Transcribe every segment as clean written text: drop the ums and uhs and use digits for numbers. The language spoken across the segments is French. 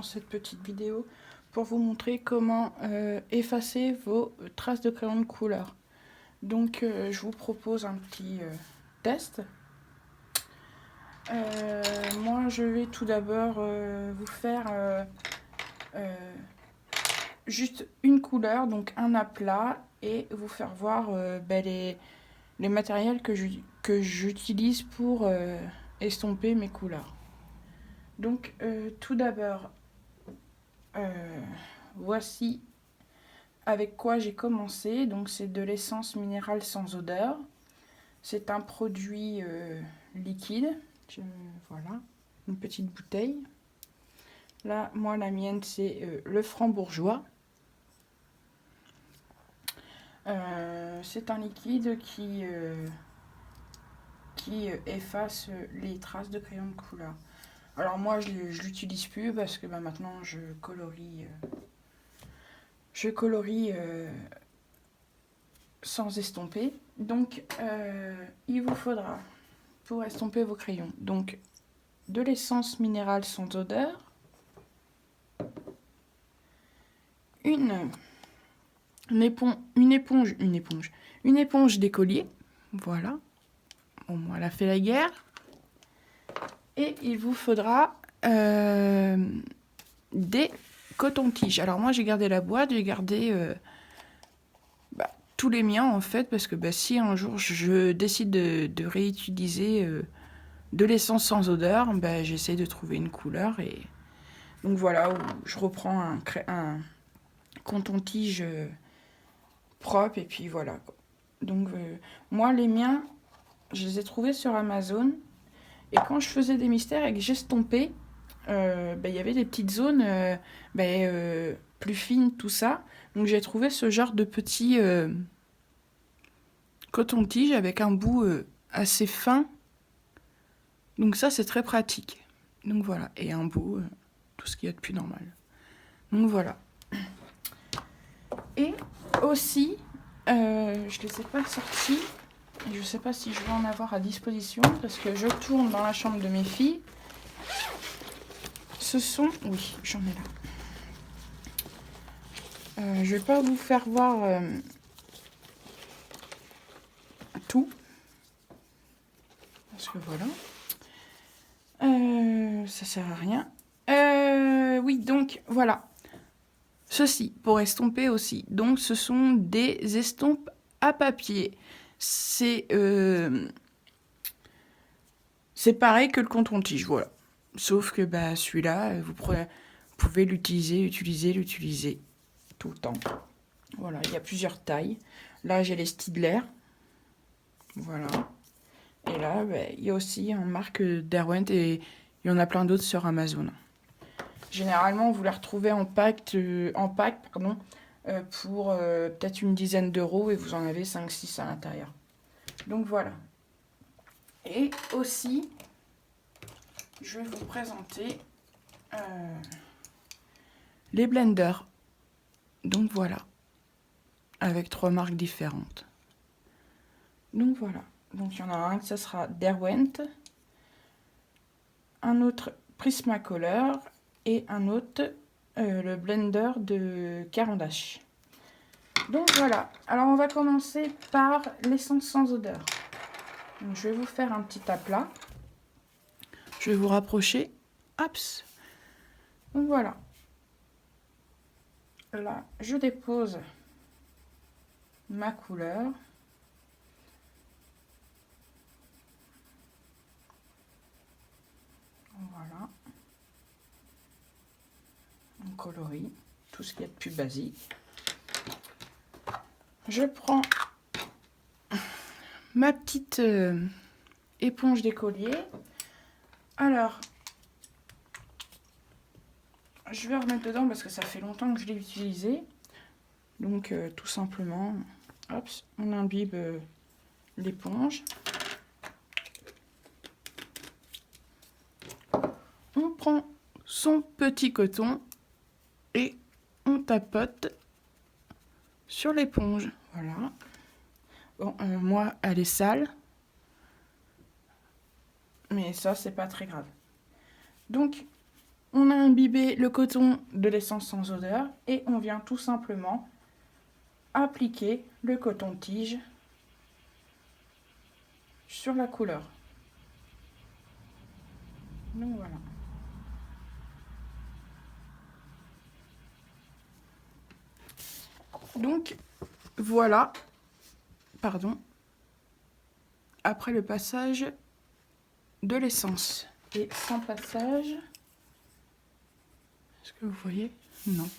cette petite vidéo pour vous montrer comment effacer vos traces de crayon de couleur. Donc je vous propose un petit test. Moi je vais tout d'abord vous faire juste une couleur, donc un aplat, et vous faire voir les matériels que j'utilise pour estomper mes couleurs. Donc tout d'abord, voici avec quoi j'ai commencé. Donc c'est de l'essence minérale sans odeur. C'est un produit liquide. Voilà, une petite bouteille. Là, moi, la mienne, c'est le Franc-Bourgeois. C'est un liquide qui efface les traces de crayon de couleur. Alors moi, je l'utilise plus parce que maintenant, je colorie sans estomper. Donc, il vous faudra, pour estomper vos crayons, donc de l'essence minérale sans odeur, une éponge d'écolier, voilà, bon, moi, elle a fait la guerre, et il vous faudra des cotons-tiges. Alors moi, j'ai gardé la boîte, j'ai gardé tous les miens en fait, parce que si un jour je décide de réutiliser de l'essence sans odeur, j'essaie de trouver une couleur, et donc voilà, où je reprends un coton-tige propre, et puis voilà. Donc moi, les miens, je les ai trouvés sur Amazon, et quand je faisais des mystères et que j'estompais, y avait des petites zones plus fines, tout ça. Donc j'ai trouvé ce genre de petit coton-tige avec un bout assez fin. Donc ça, c'est très pratique. Donc voilà, et un bout, tout ce qu'il y a de plus normal. Donc voilà. Et aussi, je les ai pas sortis. Je sais pas si je vais en avoir à disposition parce que je tourne dans la chambre de mes filles. Ce sont... Oui, j'en ai là. Je vais pas vous faire voir tout. Parce que voilà. Ça sert à rien. Oui, donc voilà. Ceci, pour estomper aussi. Donc ce sont des estompes à papier. C'est pareil que le coton-tige, voilà. Sauf que celui-là, vous pouvez l'utiliser tout le temps. Voilà, il y a plusieurs tailles. Là, j'ai les Staedtler. Voilà. Et là, il y a aussi en marque Derwent, et il y en a plein d'autres sur Amazon. Généralement, vous les retrouvez en pack pour peut-être une dizaine d'euros, et vous en avez 5-6 à l'intérieur. Donc voilà. Et aussi, je vais vous présenter les blenders. Donc voilà. Avec 3 marques différentes. Donc voilà. Donc il y en a un, ça sera Derwent, un autre Prismacolor, et un autre le blender de Caran d'Ache. Donc voilà. Alors on va commencer par l'essence sans odeur. Donc, je vais vous faire un petit aplat. Je vais vous rapprocher. Hops. Donc voilà. Là, je dépose ma couleur. Voilà. On colorie tout ce qu'il y a de plus basique. Je prends ma petite éponge d'écolier. Alors, je vais remettre dedans parce que ça fait longtemps que je l'ai utilisé. Donc, tout simplement, hop, on imbibe l'éponge. On prend son petit coton et on tapote sur l'éponge. Voilà. Bon, moi, elle est sale. Mais ça, c'est pas très grave. Donc, On a imbibé le coton de l'essence sans odeur et on vient tout simplement appliquer le coton-tige sur la couleur. Donc voilà. Donc voilà, pardon, après le passage de l'essence. Et sans passage, est-ce que vous voyez? Non.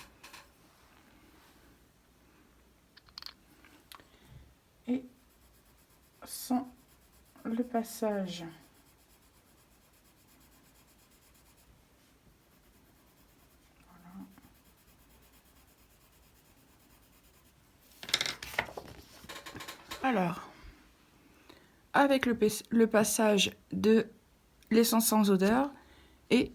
Et sans le passage alors, avec le passage de l'essence sans odeur et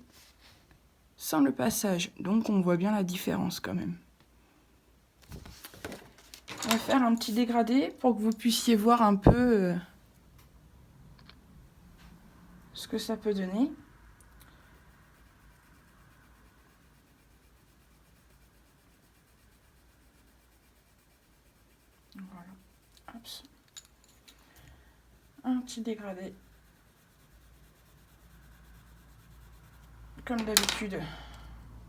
sans le passage. Donc on voit bien la différence quand même. On va faire un petit dégradé pour que vous puissiez voir un peu ce que ça peut donner. Voilà. Hop. Un petit dégradé. Comme d'habitude,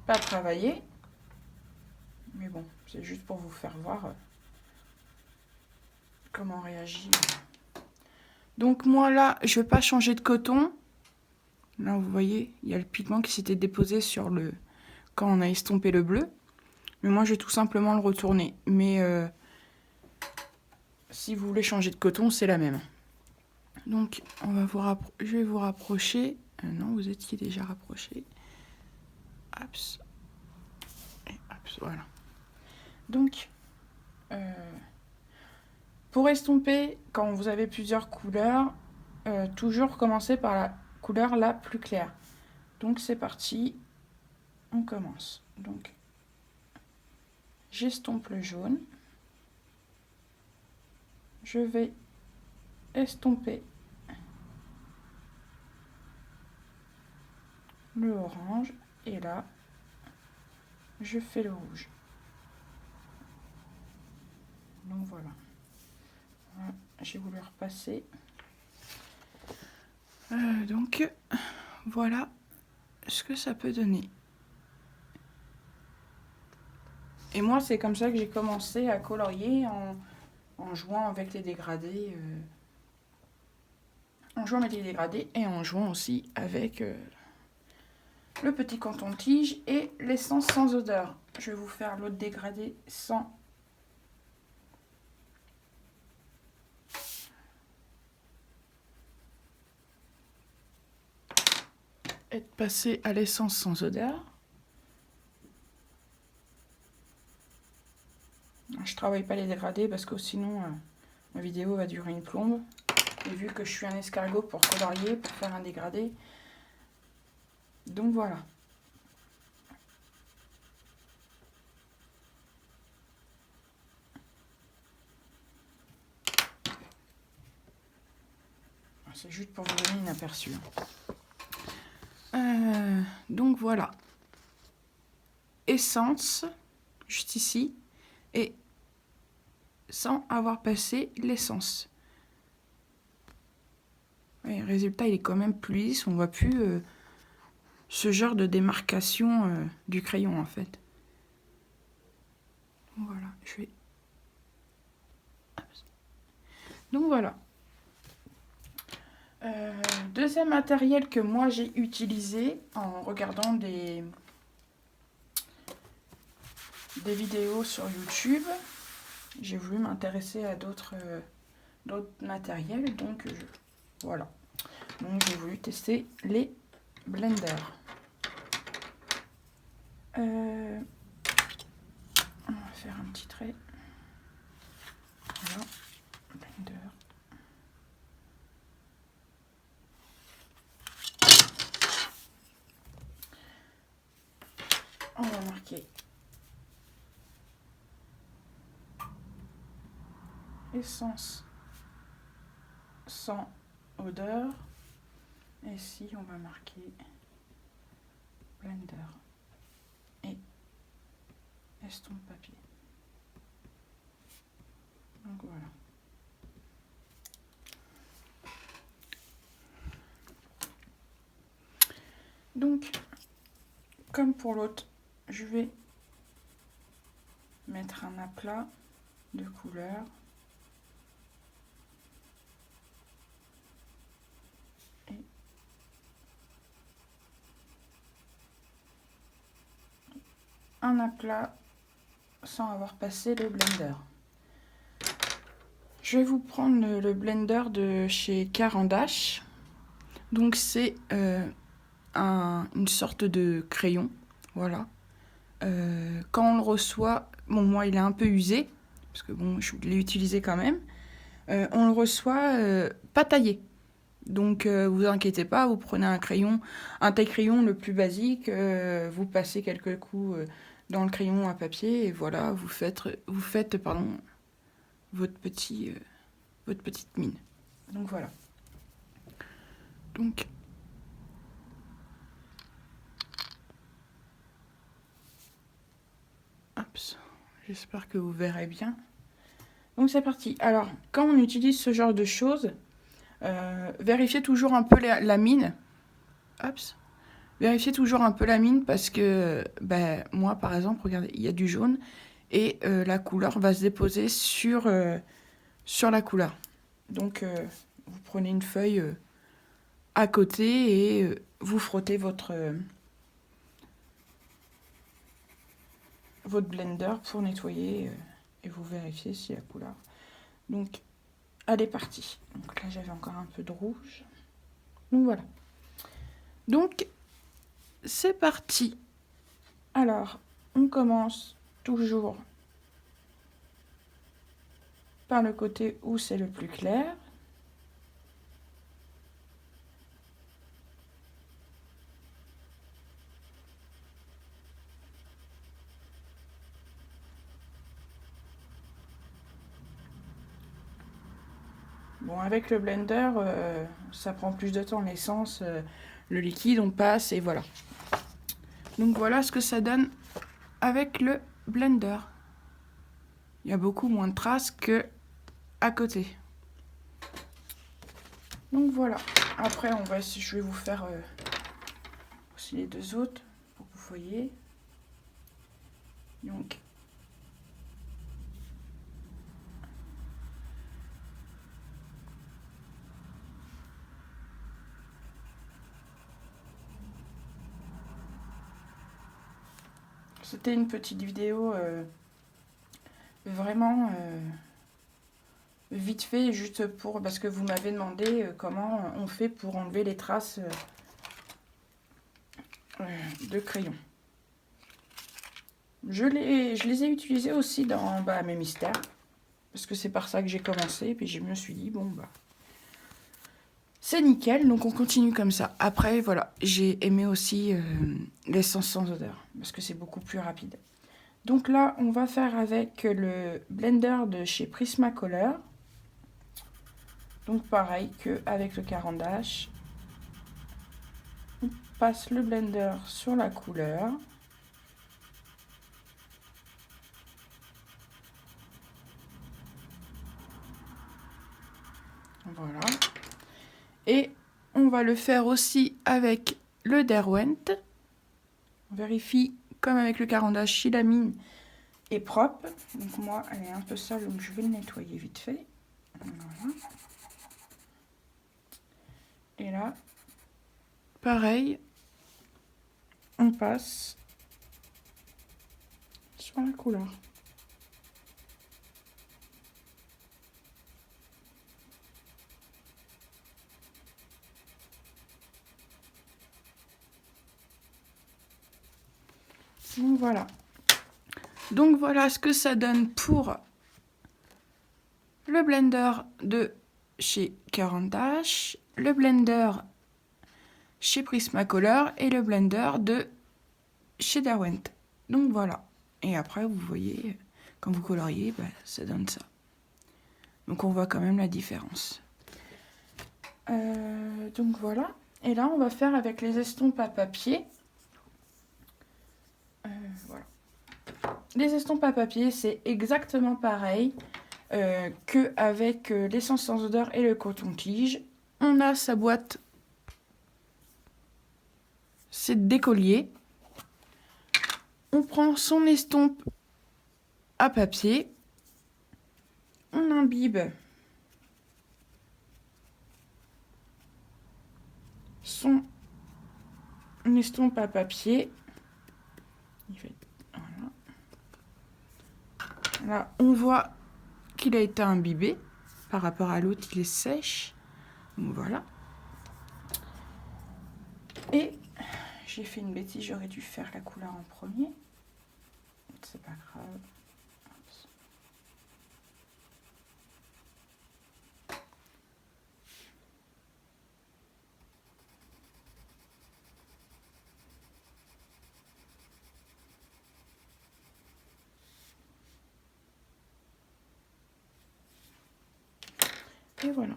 pas travaillé. Mais bon, c'est juste pour vous faire voir comment on réagit. Donc moi là, je ne vais pas changer de coton. Là, vous voyez, il y a le pigment qui s'était déposé sur le... quand on a estompé le bleu. Mais moi, je vais tout simplement le retourner. Mais si vous voulez changer de coton, c'est la même. Donc, on va je vais vous rapprocher. Non, vous étiez déjà rapproché. Hop. Et hop, voilà. Donc, pour estomper, quand vous avez plusieurs couleurs, toujours commencer par la couleur la plus claire. Donc, c'est parti. On commence. Donc, j'estompe le jaune. Je vais estomper le orange et là je fais le rouge. Donc voilà, j'ai voulu repasser. Donc voilà ce que ça peut donner. Et moi c'est comme ça que j'ai commencé à colorier en jouant avec les dégradés. En jouant avec les dégradés et en jouant aussi avec le petit coton-tige et l'essence sans odeur. Je vais vous faire l'autre dégradé sans être passé à l'essence sans odeur. Je travaille pas les dégradés parce que sinon ma vidéo va durer une plombe. Et vu que je suis un escargot pour colorier, pour faire un dégradé. Donc voilà. C'est juste pour vous donner un aperçu. Donc voilà. Essence, juste ici. Et sans avoir passé l'essence. Le résultat, il est quand même plus lisse. On voit plus ce genre de démarcation du crayon, en fait. Voilà, je vais... Donc voilà. Deuxième matériel que moi j'ai utilisé en regardant des vidéos sur YouTube. J'ai voulu m'intéresser à d'autres matériels, donc voilà. Donc j'ai voulu tester les blenders. On va faire un petit trait. Voilà, blender. On va marquer essence sans odeur. Et ici, on va marquer blender et estompe papier. Donc voilà. Donc, comme pour l'autre, je vais mettre un aplat de couleur. Et un aplat sans avoir passé le blender. Je vais vous prendre le blender de chez Caran d'Ache. Donc c'est une sorte de crayon, voilà. Quand on le reçoit, bon moi il est un peu usé, parce que bon je l'ai utilisé quand même. On le reçoit pas taillé. Donc vous inquiétez pas, vous prenez un taille-crayon le plus basique, vous passez quelques coups dans le crayon à papier et voilà, vous faites votre petite mine. Donc voilà. Donc j'espère que vous verrez bien. Donc c'est parti. Alors, quand on utilise ce genre de choses, vérifiez toujours un peu la mine. Vérifiez toujours un peu la mine parce que moi, par exemple, regardez, il y a du jaune et la couleur va se déposer sur la couleur. Donc, vous prenez une feuille à côté et vous frottez votre blender pour nettoyer et vous vérifiez si la couleur. Donc, elle est partie. Donc là, j'avais encore un peu de rouge. Donc voilà. Donc, c'est parti. Alors, on commence toujours par le côté où c'est le plus clair. Bon, avec le blender, ça prend plus de temps. L'essence, le liquide, on passe et voilà. Donc voilà ce que ça donne avec le blender. Il y a beaucoup moins de traces que à côté. Donc voilà. Après, je vais vous faire aussi les deux autres pour que vous voyez. Donc c'était une petite vidéo vraiment vite fait, juste parce que vous m'avez demandé comment on fait pour enlever les traces de crayon. Je les ai utilisés aussi dans mes mystères, parce que c'est par ça que j'ai commencé, et puis je me suis dit, bon c'est nickel, donc on continue comme ça. Après, voilà, j'ai aimé aussi l'essence sans odeur, parce que c'est beaucoup plus rapide. Donc là, on va faire avec le blender de chez Prismacolor. Donc pareil qu'avec le Caran d'Ache. On passe le blender sur la couleur. Voilà. Et on va le faire aussi avec le Derwent. On vérifie, comme avec le Caran d'Ache, si la mine est propre. Donc moi, elle est un peu sale, donc je vais le nettoyer vite fait. Voilà. Et là, pareil, on passe sur la couleur. Donc voilà. Donc voilà ce que ça donne pour le blender de chez Caran d'Ache, le blender chez Prismacolor et le blender de chez Derwent. Donc voilà. Et après, vous voyez, quand vous coloriez, ça donne ça. Donc on voit quand même la différence. Donc voilà. Et là, on va faire avec les estompes à papier. les estampes à papier, c'est exactement pareil qu'avec l'essence sans odeur et le coton-tige. On a sa boîte, c'est d'écolier. On prend son estompe à papier. On imbibe son estompe à papier. Voilà. Là, on voit qu'il a été imbibé. Par rapport à l'autre, il est sèche. Donc voilà. Et j'ai fait une bêtise, j'aurais dû faire la couleur en premier. C'est pas grave. Et voilà.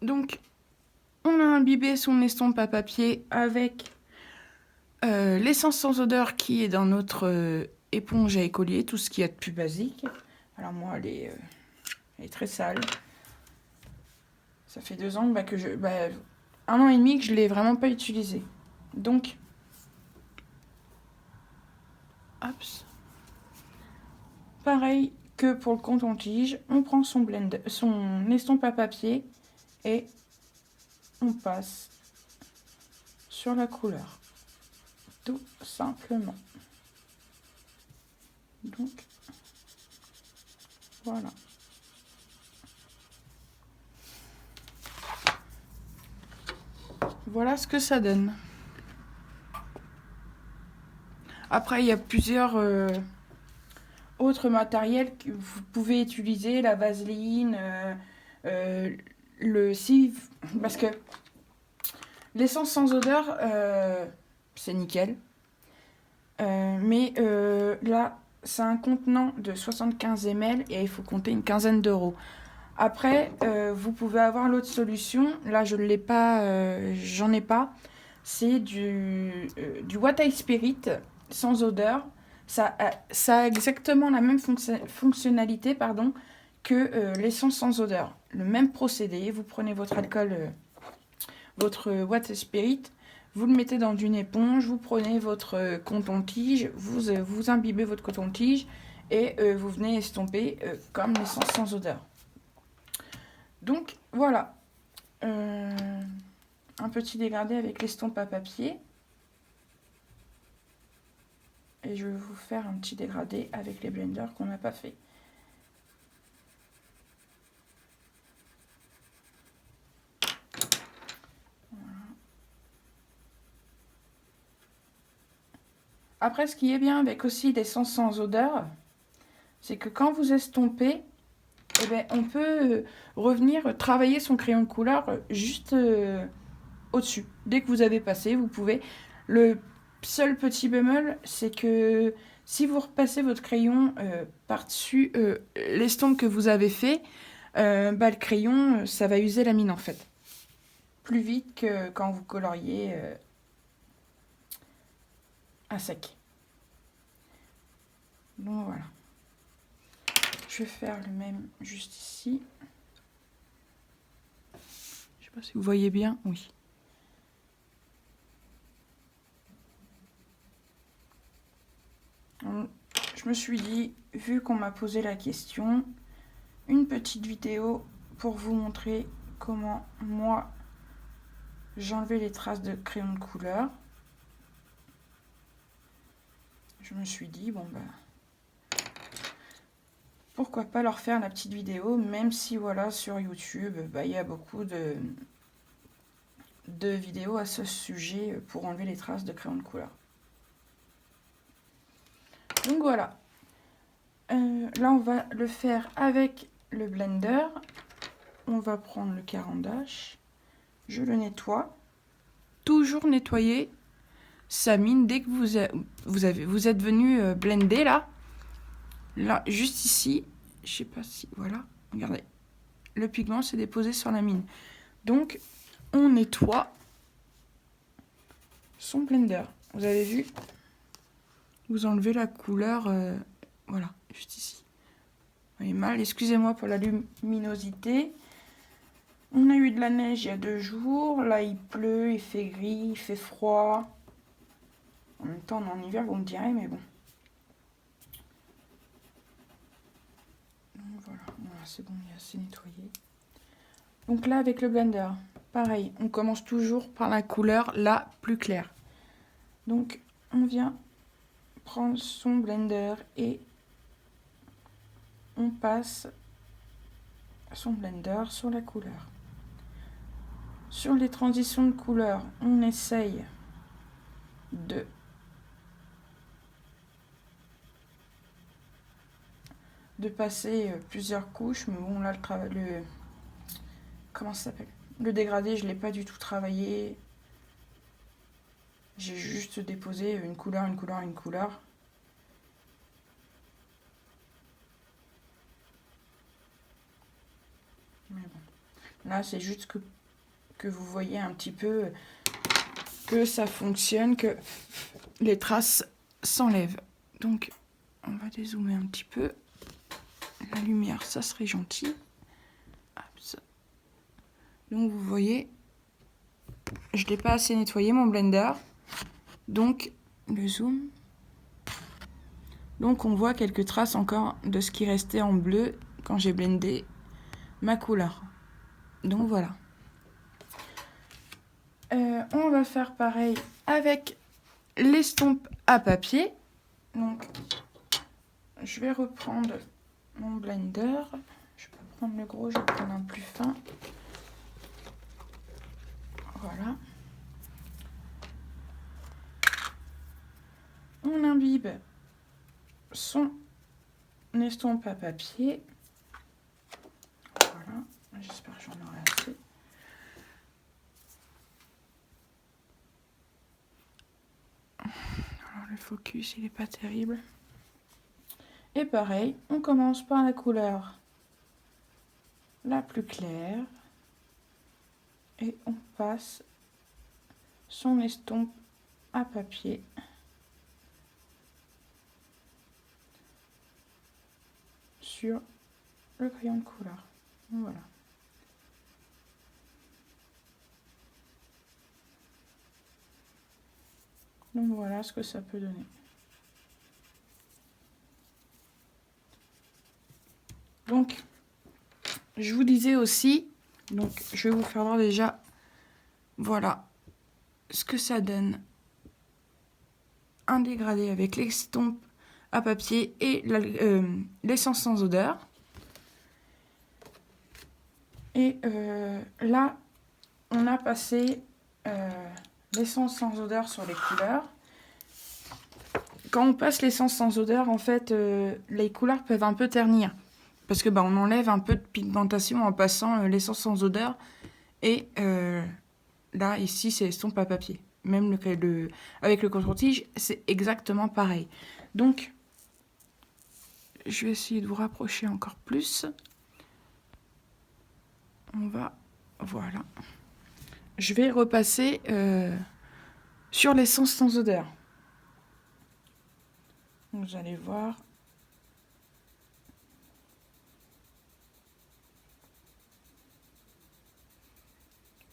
Donc, on a imbibé son estompe à papier avec l'essence sans odeur qui est dans notre éponge à écolier, tout ce qu'il y a de plus basique. Alors moi, elle est très sale. Ça fait 2 ans que 1 an et demi que je ne l'ai vraiment pas utilisée. Donc, hop, pareil que pour le coton-tige, on prend son estompe à papier et on passe sur la couleur. Tout simplement. Donc, voilà. Voilà ce que ça donne. Après, il y a plusieurs autres matériels que vous pouvez utiliser, la vaseline, le cive, parce que l'essence sans odeur, c'est nickel. Mais là, c'est un contenant de 75 ml et il faut compter une quinzaine d'euros. Après, vous pouvez avoir l'autre solution. Là, je ne l'ai pas, j'en ai pas. C'est du Water Spirit sans odeur. Ça a exactement la même fonctionnalité que l'essence sans odeur. Le même procédé. Vous prenez votre alcool, votre Water Spirit, vous le mettez dans une éponge, vous prenez votre coton-tige, vous imbibez votre coton-tige et vous venez estomper comme l'essence sans odeur. Donc voilà, un petit dégradé avec l'estompe à papier. Et je vais vous faire un petit dégradé avec les blenders qu'on n'a pas fait. Voilà. Après, ce qui est bien avec aussi l'essence sans odeur, c'est que quand vous estompez, eh bien, on peut revenir travailler son crayon de couleur juste au-dessus. Dès que vous avez passé, vous pouvez. Le seul petit bémol, c'est que si vous repassez votre crayon par-dessus l'estompe que vous avez fait, le crayon, ça va user la mine en fait. Plus vite que quand vous coloriez à sec. Donc voilà. Je vais faire le même juste ici. Je sais pas si vous voyez bien. Oui. Donc, je me suis dit, vu qu'on m'a posé la question, une petite vidéo pour vous montrer comment moi j'enlevais les traces de crayon de couleur. Je me suis dit, bon pourquoi pas leur faire la petite vidéo, même si voilà, sur YouTube, il y a beaucoup de vidéos à ce sujet pour enlever les traces de crayon de couleur. Donc voilà. Là, on va le faire avec le blender. On va prendre le caran-d'âche. Je le nettoie. Toujours nettoyer sa mine dès que vous êtes venu blender là. Là, juste ici. Je sais pas si... Voilà. Regardez. Le pigment s'est déposé sur la mine. Donc, on nettoie son blender. Vous avez vu? Vous enlevez la couleur Voilà, juste ici. Vous voyez mal, excusez-moi pour la luminosité. On a eu de la neige il y a 2 jours. Là, il pleut, il fait gris, il fait froid. En même temps, on est en hiver, vous me direz, mais bon. Donc, voilà, c'est bon, il est assez nettoyé. Donc là, avec le blender, pareil, on commence toujours par la couleur la plus claire. Donc, on vient prendre son blender et on passe son blender sur la couleur. Sur les transitions de couleur, on essaye de passer plusieurs couches, mais bon là comment ça s'appelle, le dégradé, je l'ai pas du tout travaillé. J'ai juste déposé une couleur, une couleur, une couleur. Mais bon, là c'est juste que vous voyez un petit peu que ça fonctionne, que les traces s'enlèvent. Donc on va dézoomer un petit peu. La lumière, ça serait gentil. Hop, ça. Donc vous voyez, je l'ai pas assez nettoyé mon blender. Donc le zoom. Donc on voit quelques traces encore de ce qui restait en bleu quand j'ai blendé ma couleur. Donc voilà. On va faire pareil avec l'estompe à papier. Donc je vais reprendre mon blender. Je peux prendre le gros, je vais prendre un plus fin. Voilà. On imbibe son estompe à papier. Voilà. J'espère que j'en aurai assez. Alors le focus, il n'est pas terrible. Et pareil, on commence par la couleur la plus claire. Et on passe son estompe à papier sur le crayon de couleur. Voilà. Donc voilà ce que ça peut donner. Donc, je vous disais aussi, donc je vais vous faire voir déjà, voilà ce que ça donne. Un dégradé avec l'estompe à papier et l'essence sans odeur. Et là, on a passé l'essence sans odeur sur les couleurs. Quand on passe l'essence sans odeur, en fait, les couleurs peuvent un peu ternir. Parce que on enlève un peu de pigmentation en passant l'essence sans odeur. Et là, ici, c'est l'estompe à papier. Même avec le contour-tige, c'est exactement pareil. Donc, je vais essayer de vous rapprocher encore plus. On va... Voilà. Je vais repasser sur l'essence sans odeur. Vous allez voir.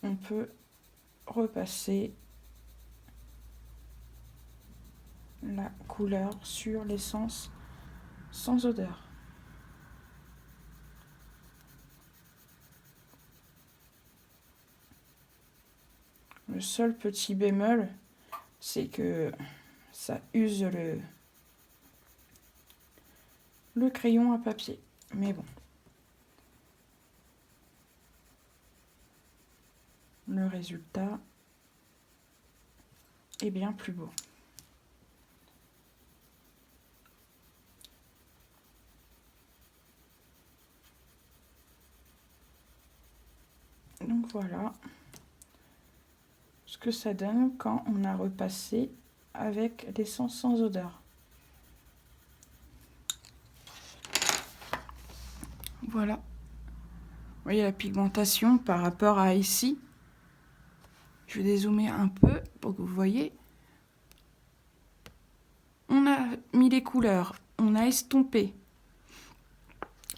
On peut repasser la couleur sur l'essence sans odeur. Le seul petit bémol, c'est que ça use le crayon à papier. Mais bon. Le résultat est bien plus beau. Donc voilà ce que ça donne quand on a repassé avec l'essence sans odeur. Voilà. Vous voyez la pigmentation par rapport à ici. Je vais dézoomer un peu pour que vous voyez. On a mis les couleurs on a estompé.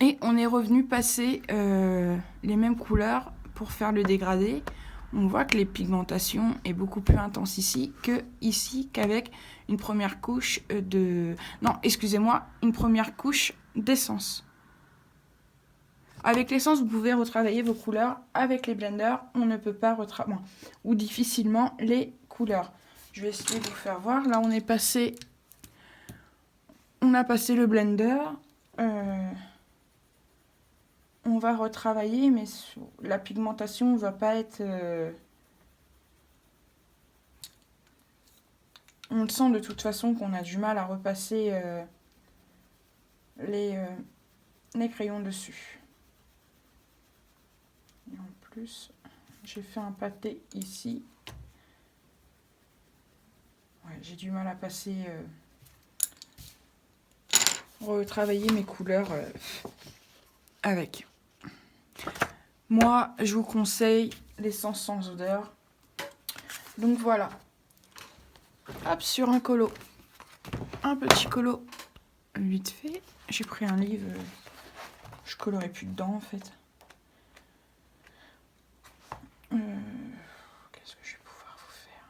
Et on est revenu passer les mêmes couleurs pour faire le dégradé. On voit que les pigmentations est beaucoup plus intense ici qu'avec une première couche de... Non, excusez-moi, une première couche d'essence. Avec l'essence, vous pouvez retravailler vos couleurs. Avec les blenders, on ne peut pas retravailler, ou difficilement, les couleurs. Je vais essayer de vous faire voir. Là, on a passé le blender. On va retravailler, mais la pigmentation ne va pas être... On le sent de toute façon qu'on a du mal à repasser les crayons dessus. Et en plus, j'ai fait un pâté ici. Ouais, j'ai du mal à passer... retravailler mes couleurs avec. Moi, je vous conseille l'essence sans odeur. Donc voilà. Hop, sur un colo. Un petit colo. Vite fait. J'ai pris un livre. Je colorais plus dedans en fait. Qu'est-ce que je vais pouvoir vous faire?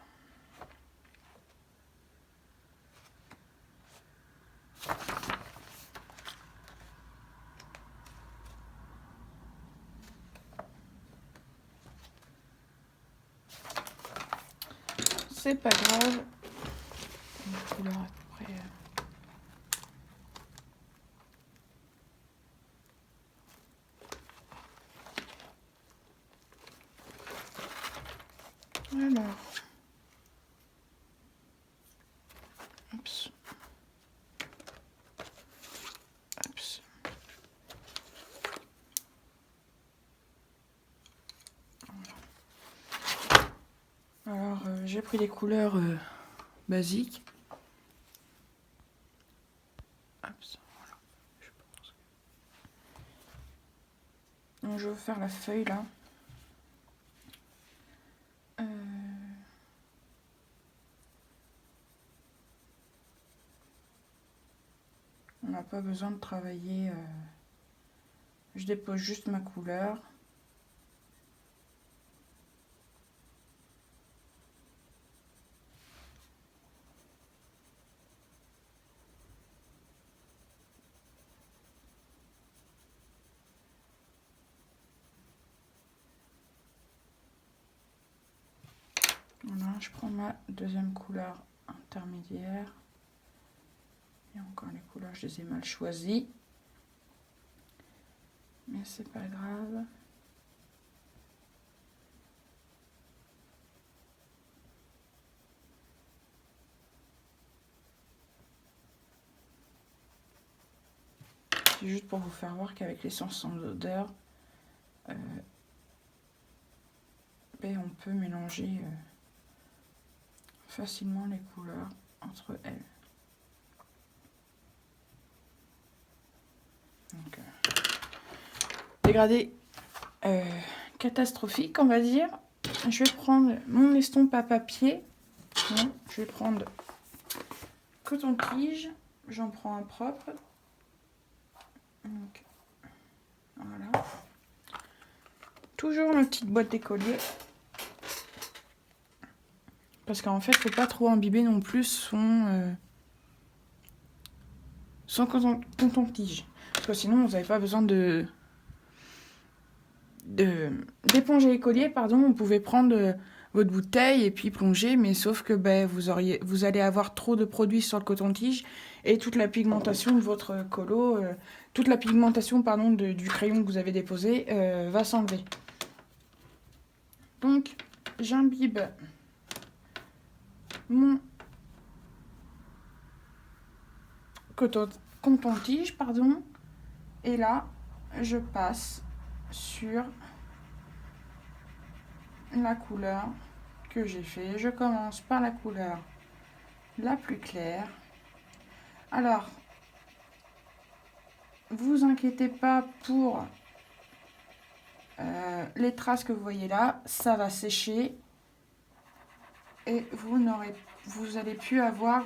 C'est pas grave. Une couleur à peu près. Alors. Oups. Oups. Voilà. Alors, j'ai pris les couleurs basiques. Voilà. Donc, je vais faire la feuille là. On n'a pas besoin de travailler. Je dépose juste ma couleur. Voilà, je prends ma deuxième couleur intermédiaire. Et encore les couleurs, je les ai mal choisies. Mais c'est pas grave. C'est juste pour vous faire voir qu'avec l'essence sans odeur, on peut mélanger facilement les couleurs entre elles. Donc, dégradé catastrophique, on va dire. Je vais prendre mon estompe à papier. Je vais prendre coton-tige. J'en prends un propre. Donc, voilà. Toujours ma petite boîte d'écolier. Parce qu'en fait, il ne faut pas trop imbiber non plus son coton-tige. Parce que sinon, vous n'avez pas besoin d'éponger l'écolier, pardon. Vous pouvez prendre votre bouteille et puis plonger, mais sauf que vous allez avoir trop de produits sur le coton-tige et toute la pigmentation de votre colo, toute la pigmentation pardon, du crayon que vous avez déposé va s'enlever. Donc, j'imbibe mon coton-tige, pardon, et là, je passe sur la couleur que j'ai fait. Je commence par la couleur la plus claire. Alors, vous inquiétez pas pour les traces que vous voyez là, ça va sécher et vous allez plus avoir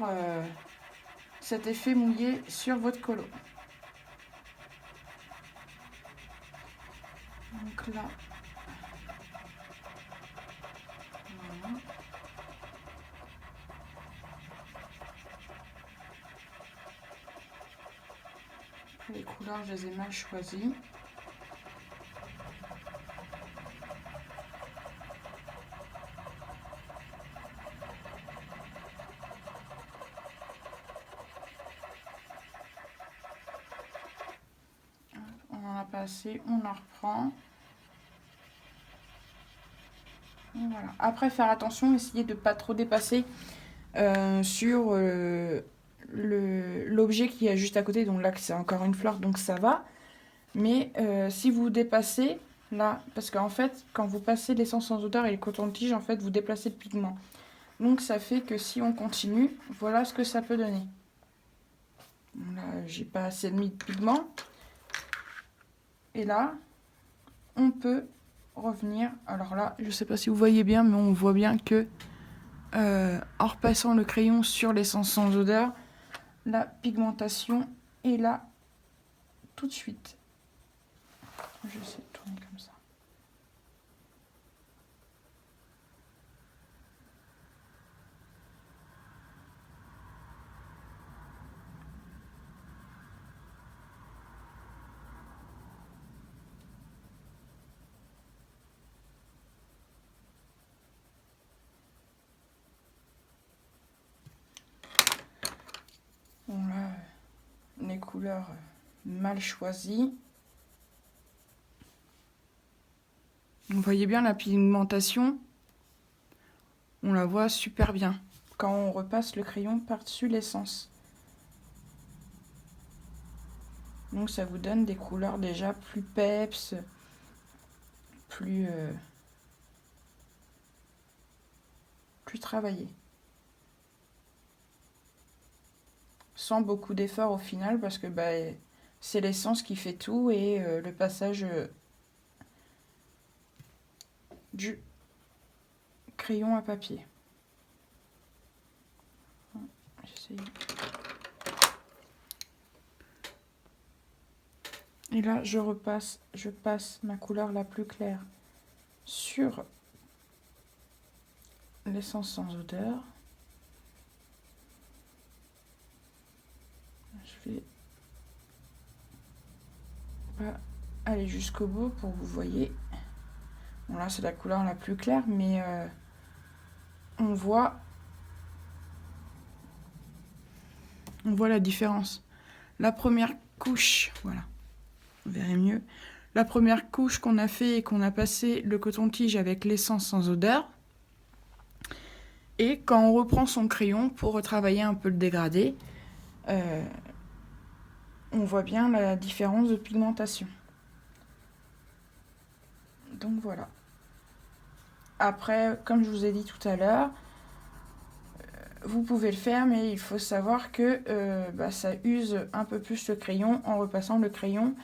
cet effet mouillé sur votre colo. Donc là, voilà. Les couleurs, je les ai mal choisies. On en a pas assez, on en reprend. Voilà. Après, faire attention, essayer de ne pas trop dépasser sur l'objet qui est juste à côté. Donc là, c'est encore une fleur, donc ça va. Mais si vous dépassez, là, parce qu'en fait, quand vous passez l'essence sans odeur et le coton-tige, en fait, vous déplacez le pigment. Donc ça fait que si on continue, voilà ce que ça peut donner. Là, j'ai pas assez mis de pigment. Et là, on peut revenir. Alors là, je sais pas si vous voyez bien, mais on voit bien que en repassant le crayon sur l'essence sans odeur, la pigmentation est là tout de suite. Je vais essayer de tourner comme ça. Bon là, les couleurs mal choisies. Vous voyez bien la pigmentation, on la voit super bien quand on repasse le crayon par-dessus l'essence. Donc ça vous donne des couleurs déjà plus peps, plus travaillées. Sans beaucoup d'efforts au final parce que c'est l'essence qui fait tout et le passage du crayon à papier. J'essaye. Et là, je passe ma couleur la plus claire sur l'essence sans odeur. Je vais pas aller jusqu'au bout pour que vous voyez. Bon là, c'est la couleur la plus claire, mais on voit la différence. La première couche, voilà, vous verrez mieux. La première couche qu'on a fait et qu'on a passé le coton-tige avec l'essence sans odeur. Et quand on reprend son crayon pour retravailler un peu le dégradé, on voit bien la différence de pigmentation. Donc voilà. Après, comme je vous ai dit tout à l'heure, vous pouvez le faire, mais il faut savoir que ça use un peu plus le crayon en repassant le crayon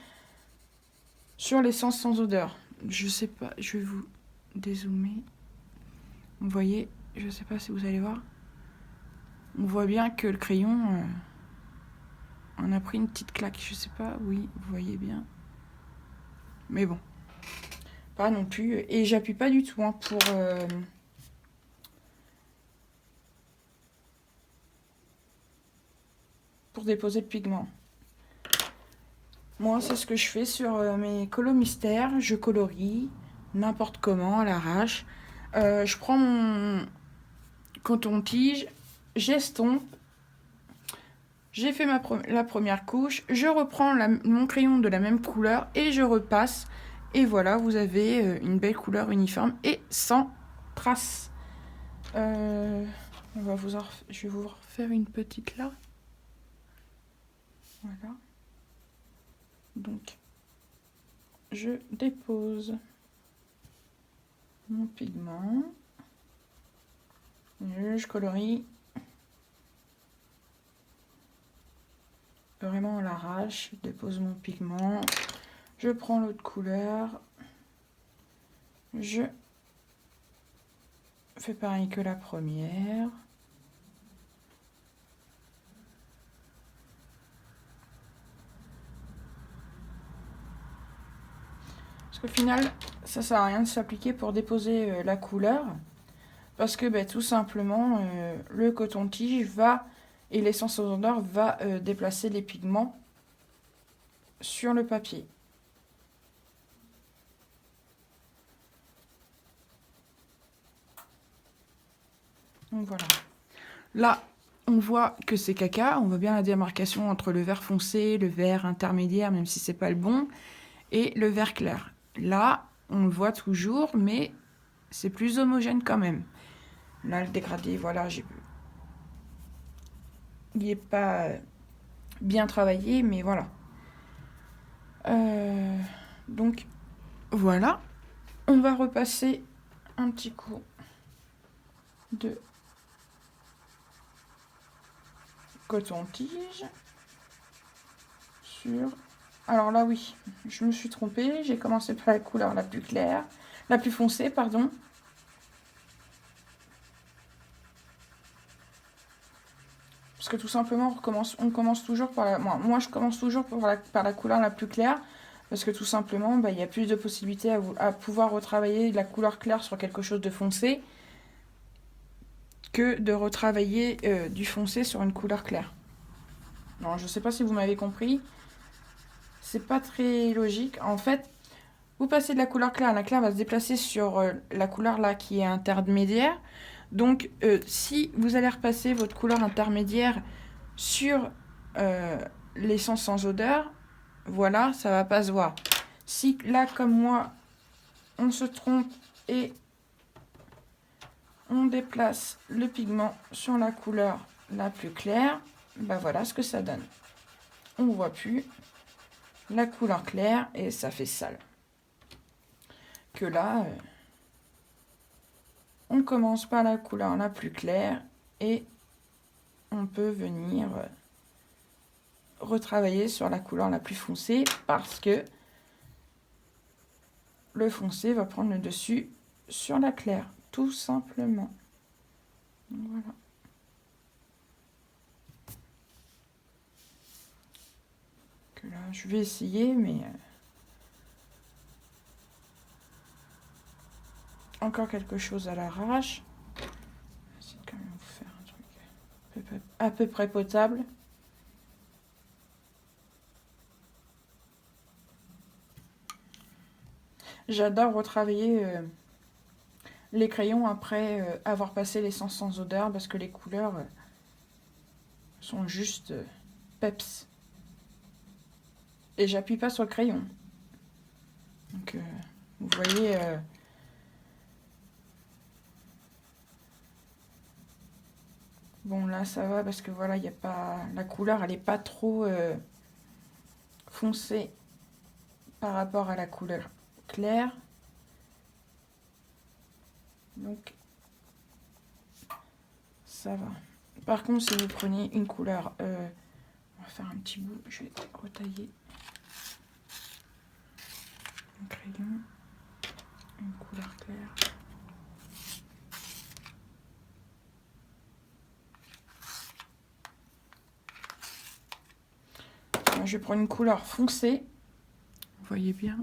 sur l'essence sans odeur. Je sais pas, je vais vous dézoomer. Vous voyez, je sais pas si vous allez voir. On voit bien que le crayon on a pris une petite claque. Je sais pas, oui, vous voyez bien. Mais bon, pas non plus. Et j'appuie pas du tout pour déposer le pigment. Moi, c'est ce que je fais sur mes colos mystères. Je colorie n'importe comment, à l'arrache. Je prends mon coton-tige, j'estompe. J'ai fait la première couche. Je reprends mon crayon de la même couleur et je repasse. Et voilà, vous avez une belle couleur uniforme et sans traces. Je vais vous refaire une petite là. Voilà. Donc, je dépose mon pigment. Je colorie vraiment à l'arrache. Je dépose mon pigment. Je prends l'autre couleur. Je fais pareil que la première. Parce qu'au final, ça sert à rien de s'appliquer pour déposer la couleur. Parce que tout simplement, le coton-tige va, et l'essence aux odeurs va déplacer les pigments sur le papier. Donc voilà. Là, on voit que c'est caca. On voit bien la démarcation entre le vert foncé, le vert intermédiaire, même si c'est pas le bon, et le vert clair. Là, on le voit toujours, mais c'est plus homogène quand même. Là, le dégradé, voilà, il n'est pas bien travaillé, mais voilà. Donc, voilà. On va repasser un petit coup de coton-tige sur... Alors là, oui, je me suis trompée. J'ai commencé par la couleur la plus claire, la plus foncée, pardon. Parce que tout simplement, on commence toujours par la... Moi, je commence toujours par la couleur la plus claire. Parce que tout simplement, il y a plus de possibilités à pouvoir retravailler de la couleur claire sur quelque chose de foncé que de retravailler du foncé sur une couleur claire. Non, je ne sais pas si vous m'avez compris. C'est pas très logique. En fait, vous passez de la couleur claire, la claire va se déplacer sur la couleur là qui est intermédiaire. Donc, si vous allez repasser votre couleur intermédiaire sur l'essence sans odeur, voilà, ça va pas se voir. Si là, comme moi, on se trompe et on déplace le pigment sur la couleur la plus claire, voilà ce que ça donne. On ne voit plus la couleur claire et ça fait sale. Que là, on commence par la couleur la plus claire et on peut venir retravailler sur la couleur la plus foncée parce que le foncé va prendre le dessus sur la claire, tout simplement. Voilà. Que là, je vais essayer, mais encore quelque chose à l'arrache. J'essaie quand même de vous faire un truc à peu près potable. J'adore retravailler les crayons après avoir passé l'essence sans odeur parce que les couleurs sont juste peps. Et j'appuie pas sur le crayon. Donc vous voyez... Bon là ça va parce que voilà, il y a pas... la couleur elle est pas trop foncée par rapport à la couleur claire. Donc ça va. Par contre, si vous prenez une couleur, on va faire un petit bout, je vais retailler un crayon, une couleur claire. Alors, je vais prendre une couleur foncée. Vous voyez bien.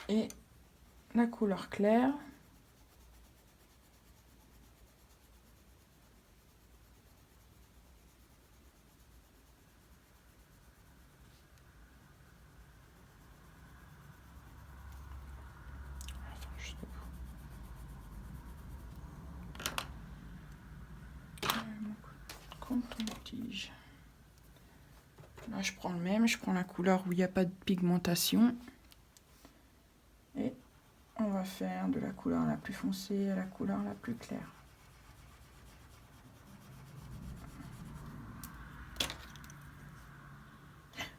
Et la couleur claire. Coton-tige. Là, je prends le même, je prends la couleur où il n'y a pas de pigmentation. Et on va faire de la couleur la plus foncée à la couleur la plus claire.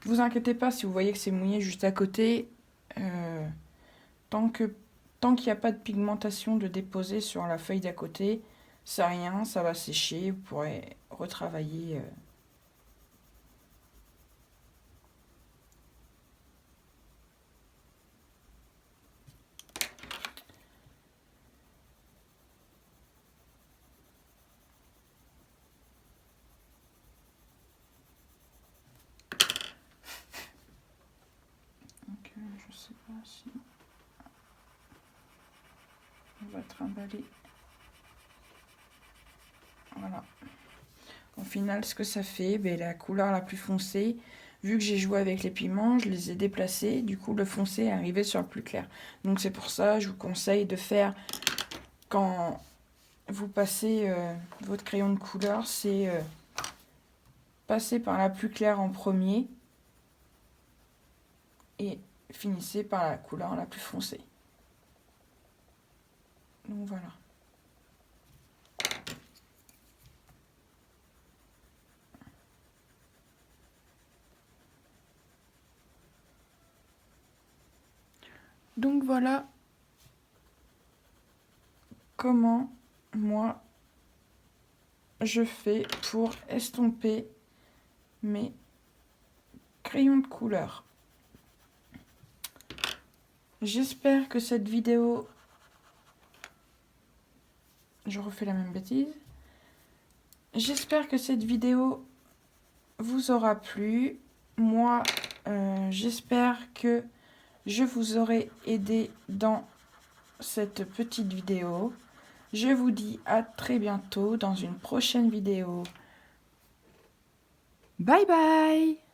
Vous inquiétez pas si vous voyez que c'est mouillé juste à côté. Tant qu'il n'y a pas de pigmentation de déposer sur la feuille d'à côté, c'est rien, ça va sécher. Vous pourrez retravailler. Je sais pas si on va trimballer. Voilà. Au final, ce que ça fait, ben, la couleur la plus foncée, vu que j'ai joué avec les pigments, je les ai déplacés. Du coup, le foncé est arrivé sur le plus clair. Donc c'est pour ça, je vous conseille de faire, quand vous passez votre crayon de couleur, c'est passer par la plus claire en premier et finissez par la couleur la plus foncée. Donc voilà. Donc voilà comment moi je fais pour estomper mes crayons de couleur. J'espère que cette vidéo... Je refais la même bêtise. J'espère que cette vidéo vous aura plu. Moi, j'espère que je vous aurai aidé dans cette petite vidéo. Je vous dis à très bientôt dans une prochaine vidéo. Bye bye!